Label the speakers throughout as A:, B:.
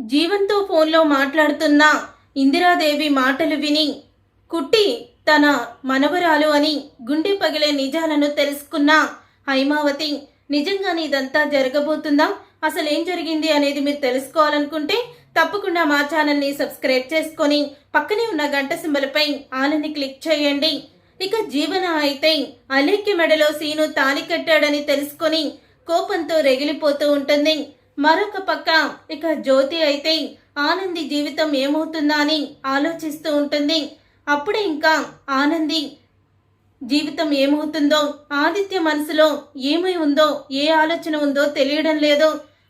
A: జీవన్తో ఫోన్లో మాట్లాడుతున్న ఇందిరాదేవి మాటలు విని కుట్టి తన మనవరాలు అని గుండె పగిలే నిజాలను తెలుసుకున్న హైమావతి నిజంగానే ఇదంతా జరగబోతుందా, అసలేం జరిగింది అనేది మీరు తెలుసుకోవాలనుకుంటే తప్పకుండా మా ఛానల్ని సబ్స్క్రైబ్ చేసుకొని పక్కనే ఉన్న గంట సింబల్పై ఆలని క్లిక్ చేయండి. ఇక జీవన అయితే అలేఖ్య మెడలో సీను తాళి కట్టాడని తెలుసుకొని కోపంతో రగిలిపోతూ ఉంటుంది. మరొక పక్క ఇక జ్యోతి అయితే ఆనంది జీవితం ఏమవుతుందా అని ఆలోచిస్తూ ఉంటుంది. అప్పుడే ఇంకా ఆనంది జీవితం ఏమవుతుందో, ఆదిత్య మనసులో ఏమై ఉందో, ఏ ఆలోచన ఉందో తెలియడం లేదో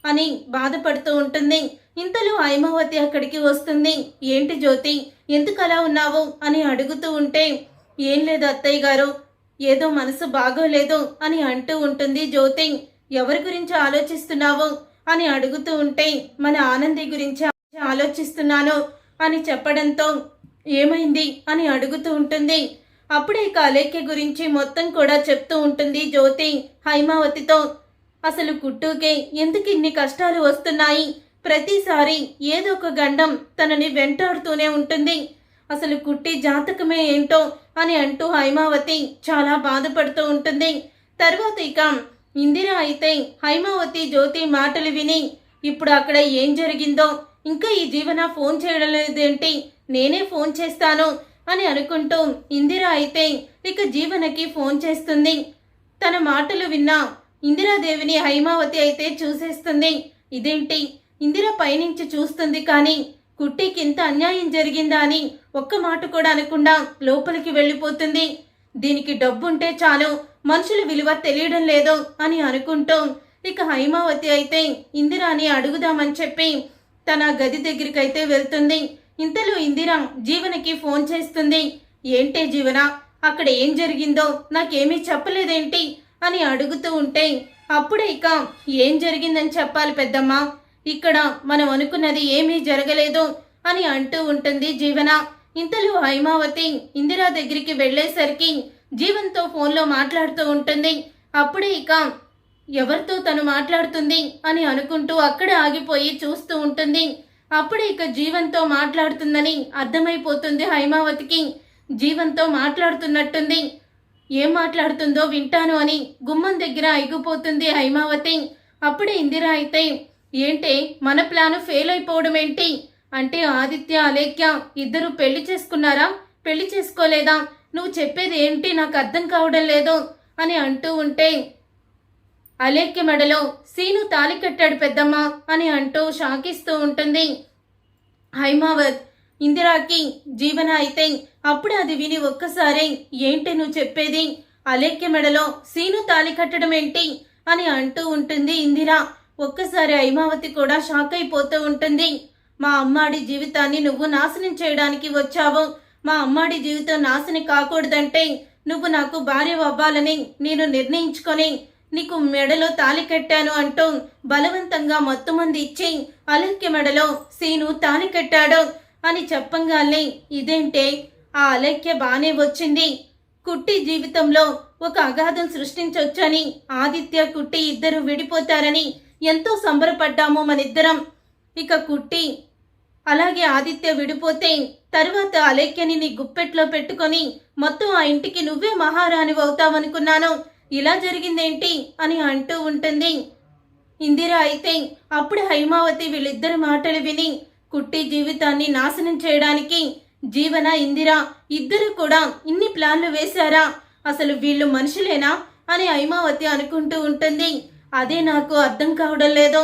A: అని బాధపడుతూ ఉంటుంది. ఇంతలో హైమావతి అక్కడికి వస్తుంది. ఏంటి జ్యోతి, ఎందుకు అలా ఉన్నావు అని అడుగుతూ ఉంటే, ఏం లేదు అత్తయ్య గారు, ఏదో మనసు బాగోలేదు అని అంటూ ఉంటుంది జ్యోతి. ఎవరి గురించి ఆలోచిస్తున్నావు అని అడుగుతూ ఉంటే, మన ఆనంది గురించి ఆలోచిస్తున్నాను అని చెప్పడంతో ఏమైంది అని అడుగుతూ ఉంటుంది. అప్పుడే ఇక అలేఖ్య గురించి మొత్తం కూడా చెప్తూ ఉంటుంది జ్యోతి హైమావతితో. అసలు కుట్టుకే ఎందుకు ఇన్ని కష్టాలు వస్తున్నాయి, ప్రతిసారి ఏదో ఒక గండం తనని వెంటాడుతూనే ఉంటుంది, అసలు కుట్టి జాతకమే ఏంటో అని అంటూ హైమావతి చాలా బాధపడుతూ ఉంటుంది. తర్వాత ఇక ఇందిర అయితే హైమావతి జ్యోతి మాటలు విని ఇప్పుడు అక్కడ ఏం జరిగిందో, ఇంకా ఈ జీవన ఫోన్ చేయడం లేదేంటి, నేనే ఫోన్ చేస్తాను అని అనుకుంటూ ఇందిర అయితే ఇక జీవనకి ఫోన్ చేస్తుంది. తన మాటలు విన్న ఇందిరాదేవిని హైమావతి అయితే చూసేస్తుంది. ఇదేంటి, ఇందిర పైనుంచి చూస్తుంది కానీ కుట్టికి ఇంత అన్యాయం జరిగిందా అని ఒక్క మాట కూడా అనకుండా లోపలికి వెళ్ళిపోతుంది. దీనికి డబ్బుంటే చాలు, మనుషుల విలువ తెలియడం లేదు అని అనుకుంటూ ఇక హైమావతి అయితే ఇందిరాని అడుగుదామని చెప్పి తన గది దగ్గరికి అయితే వెళ్తుంది. ఇంతలో ఇందిర జీవనకి ఫోన్ చేస్తుంది. ఏంటే జీవన, అక్కడ ఏం జరిగిందో నాకేమీ చెప్పలేదేంటి అని అడుగుతూ ఉంటే, అప్పుడే ఇక ఏం జరిగిందని చెప్పాలి పెద్దమ్మ, ఇక్కడ మనం అనుకున్నది ఏమీ జరగలేదు అని అంటూ ఉంటుంది జీవన. ఇంతలో హైమావతి ఇందిరా దగ్గరికి వెళ్ళేసరికి జీవన్తో ఫోన్లో మాట్లాడుతూ ఉంటుంది. అప్పుడే ఇక ఎవరితో తను మాట్లాడుతుంది అని అనుకుంటూ అక్కడ ఆగిపోయి చూస్తూ ఉంటుంది. అప్పుడే ఇక జీవన్తో మాట్లాడుతుందని అర్థమైపోతుంది హైమావతికి. జీవన్తో మాట్లాడుతున్నట్టుంది, ఏం మాట్లాడుతుందో వింటాను అని గుమ్మం దగ్గర ఆగిపోతుంది హైమావతి. అప్పుడే ఇందిర అయితే, ఏంటే మన ప్లాను ఫెయిల్ అయిపోవడం ఏంటి, అంటే ఆదిత్య అలేఖ్య ఇద్దరు పెళ్లి చేసుకున్నారా, పెళ్లి చేసుకోలేదా, నువ్వు చెప్పేది ఏంటి నాకు అర్థం కావడం లేదు అని అంటూ ఉంటే, అలేఖ్య మెడలో సీను తాళి కట్టాడు పెద్దమ్మ అని అంటూ షాకిస్తూ ఉంటుంది హైమావత్. ఇందిరాకి జీవన అయితే అప్పుడు అది విని ఒక్కసారి, ఏంటి నువ్వు చెప్పేది, అలేఖ్య మెడలో సీను తాళి కట్టడం ఏంటి అని అంటూ ఉంటుంది ఇందిర. ఒక్కసారి హైమావతి కూడా షాక్ అయిపోతూ ఉంటుంది. మా అమ్మాడి జీవితాన్ని నువ్వు నాశనం చేయడానికి వచ్చావు, మా అమ్మాడి జీవితం నాశనం కాకూడదంటే నువ్వు నాకు భార్య అవ్వాలని నేను నిర్ణయించుకొని నీకు మెడలో తాళి కట్టాను అంటూ బలవంతంగా మొత్తం మంది ఇచ్చి అలేఖ్య మెడలో సీను తాళి కట్టాడు అని చెప్పంగానే, ఇదేంటే ఆ అలేఖ్య బానే వచ్చింది, కుట్టి జీవితంలో ఒక అగాధం సృష్టించొచ్చని, ఆదిత్య కుట్టి ఇద్దరు విడిపోతారని ఎంతో సంబరపడ్డాము మనిద్దరం. ఇక కుట్టి అలాగే ఆదిత్య విడిపోతే తరువాత అలేఖ్యని నీ గుప్పెట్లో పెట్టుకొని మొత్తం ఆ ఇంటికి నువ్వే మహారాణి అవుతావనుకున్నాను, ఇలా జరిగిందేంటి అని అంటూ ఉంటుంది ఇందిర. అయితే అప్పుడు హైమావతి వీళ్ళిద్దరి మాటలు విని, కుట్టి జీవితాన్ని నాశనం చేయడానికి జీవన ఇందిర ఇద్దరు కూడా ఇన్ని ప్లాన్లు వేశారా, అసలు వీళ్ళు మనుషులేనా అని హైమావతి అనుకుంటూ ఉంటుంది. అదే నాకు అర్థం కావడం లేదు,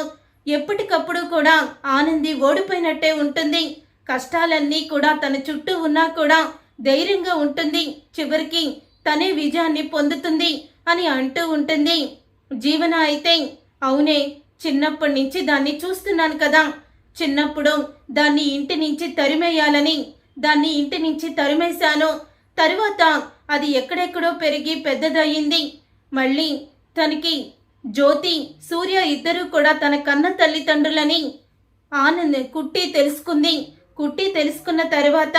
A: ఎప్పటికప్పుడు కూడా ఆనంది ఓడిపోయినట్టే ఉంటుంది, కష్టాలన్నీ కూడా తన చుట్టూ ఉన్నా కూడా ధైర్యంగా ఉంటుంది, చివరికి తనే విజయాన్ని పొందుతుంది అని అంటూ ఉంటుంది జీవన. అయితే అవునే, చిన్నప్పటి నుంచి దాన్ని చూస్తున్నాను కదా, చిన్నప్పుడు దాన్ని ఇంటి నుంచి తరిమేయాలని దాన్ని ఇంటి నుంచి తరిమేశాను, తరువాత అది ఎక్కడెక్కడో పెరిగి పెద్దదయ్యింది, మళ్ళీ తనకి జ్యోతి సూర్య ఇద్దరూ కూడా తన కన్న తల్లిదండ్రులని కుట్టి తెలుసుకుంది. కుట్టి తెలుసుకున్న తర్వాత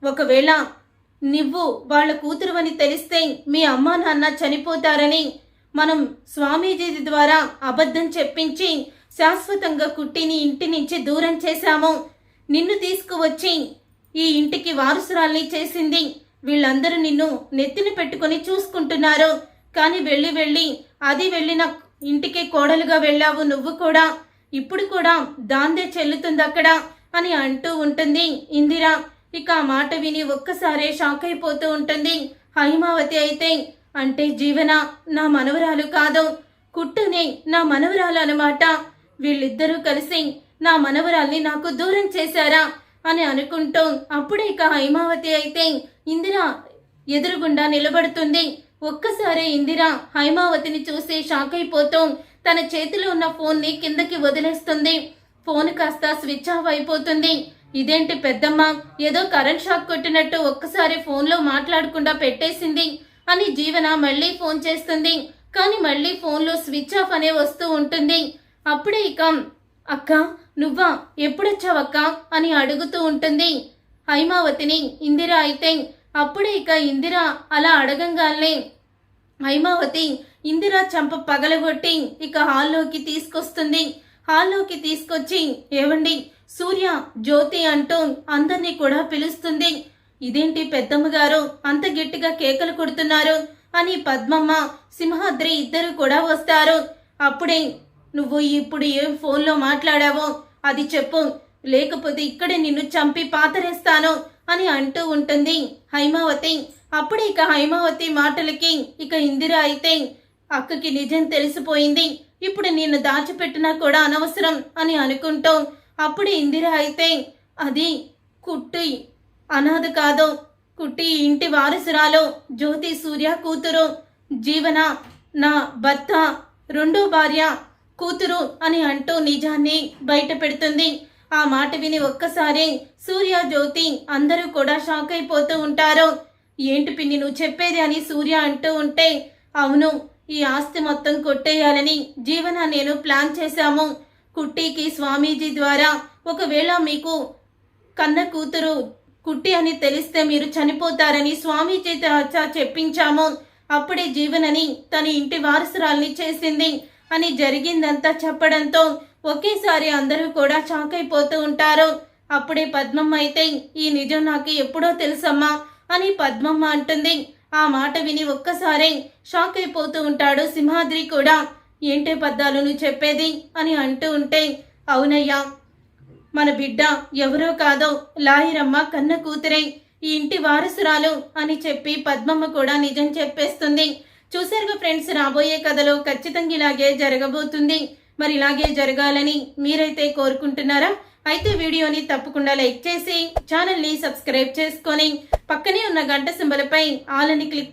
A: ఒకవేళ నువ్వు వాళ్ళ కూతురు అని తెలిస్తే మీ అమ్మా నాన్న చనిపోతారని మనం స్వామీజీ ద్వారా అబద్ధం చెప్పించి శాశ్వతంగా కుట్టిని ఇంటి నుంచి దూరం చేశాము. నిన్ను తీసుకువచ్చి ఈ ఇంటికి వారసురాల్ని చేసింది. వీళ్ళందరూ నిన్ను నెత్తిన పెట్టుకొని చూసుకుంటున్నారు. కానీ వెళ్ళి అది వెళ్ళిన ఇంటికి కోడలుగా వెళ్ళావు నువ్వు కూడా. ఇప్పుడు కూడా దాందే చెల్లుతుంది అక్కడ అని అంటూ ఉంటుంది ఇందిర. ఇక ఆ మాట విని ఒక్కసారే షాక్ అయిపోతూ ఉంటుంది హైమావతి. అయితే అంటే జీవన నా మనవరాలు కాదు, కుట్టునే నా మనవరాలు అన్నమాట. వీళ్ళిద్దరూ కలిసి నా మనవరాల్ని నాకు దూరం చేశారా అని అనుకుంటూ అప్పుడే ఇక హైమావతి అయితే ఇందిర ఎదురుగుండా నిలబడుతుంది. ఒక్కసారి ఇందిర హైమావతిని చూసి షాక్ అయిపోతూ తన చేతిలో ఉన్న ఫోన్ని కిందకి వదిలేస్తుంది. ఫోన్ కాస్త స్విచ్ ఆఫ్ అయిపోతుంది. ఇదేంటి పెద్దమ్మ, ఏదో కరెంట్ షాక్ కొట్టినట్టు ఒక్కసారి ఫోన్లో మాట్లాడకుండా పెట్టేసింది అని జీవన మళ్ళీ ఫోన్ చేస్తుంది. కానీ మళ్ళీ ఫోన్లో స్విచ్ ఆఫ్ అనే వస్తూ ఉంటుంది. అప్పుడే ఇక అక్క నువ్వా, ఎప్పుడొచ్చావక్క అని అడుగుతూ ఉంటుంది హైమావతిని ఇందిర. అయితే అప్పుడే ఇక ఇందిర అలా అడగంగానే హైమావతి ఇందిర చంప పగలగొట్టి ఇక హాల్లోకి తీసుకొస్తుంది. హాల్లోకి తీసుకొచ్చి ఏవండి సూర్య, జ్యోతి అంటూ అందరినీ కూడా పిలుస్తుంది. ఇదేంటి పెద్దమ్మ గారు అంత గట్టిగా కేకలు కొడుతున్నారు అని పద్మమ్మ, సింహాద్రి ఇద్దరు కూడా వస్తారు. అప్పుడే నువ్వు ఇప్పుడు ఏం ఫోన్లో మాట్లాడావో అది చెప్పు, లేకపోతే ఇక్కడే నిన్ను చంపి పాతరేస్తాను అని అంటూ ఉంటుంది హైమావతి. అప్పుడే ఇక హైమావతి మాటలకి ఇక ఇందిర అయితే అక్కకి నిజం తెలిసిపోయింది, ఇప్పుడు నిన్ను దాచిపెట్టినా కూడా అనవసరం అని అనుకుంటూ అప్పుడు ఇందిర అయితే అది కుట్టి అనాథ కాదు, కుట్టి ఇంటి వారసురాలు, జ్యోతి సూర్య కూతురు, జీవన నా భర్త రెండో భార్య కూతురు అని అంటూ నిజాన్ని బయట పెడుతుంది. ఆ మాట విని ఒక్కసారి సూర్య, జ్యోతి అందరూ కూడా షాక్ అయిపోతూ ఉంటారు. ఏంటి పిన్ని నువ్వు చెప్పేది అని సూర్య అంటూ ఉంటే, అవును ఈ ఆస్తి మొత్తం కొట్టేయాలని జీవన నేను ప్లాన్ చేశాము. కుట్టికి స్వామీజీ ద్వారా ఒకవేళ మీకు కన్న కూతురు కుట్టి అని తెలిస్తే మీరు చనిపోతారని స్వామీజీ చెప్పించాము. అప్పుడే జీవనని తన ఇంటి వారసురాల్ని చేసింది అని జరిగిందంతా చెప్పడంతో ఒకేసారి అందరూ కూడా షాక్ అయిపోతూ ఉంటారు. అప్పుడే పద్మమ్మ అయితే ఈ నిజం నాకు ఎప్పుడో తెలుసమ్మా అని పద్మమ్మ అంటుంది. ఆ మాట విని ఒక్కసారి షాక్ అయిపోతూ ఉంటాడు సింహాద్రి కూడా. ఏంటే పద్దాలు నువ్వు చెప్పేది అని అంటూ ఉంటే, అవునయ్యా మన బిడ్డ ఎవరో కాదో లాయరమ్మ కన్న కూతురే, ఈ ఇంటి వారసురాలు అని చెప్పి పద్మమ్మ కూడా నిజం చెప్పేస్తుంది. చూసారుగా ఫ్రెండ్స్, రాబోయే కథలో ఖచ్చితంగా ఇలాగే జరగబోతుంది. మరి ఇలాగే జరగాలని మీరైతే కోరుకుంటున్నారా? అయితే వీడియోని తప్పకుండా లైక్ చేసి ఛానల్ని సబ్స్క్రైబ్ చేసుకొని పక్కనే ఉన్న గంట సింబల్ పై ఆల్ అని క్లిక్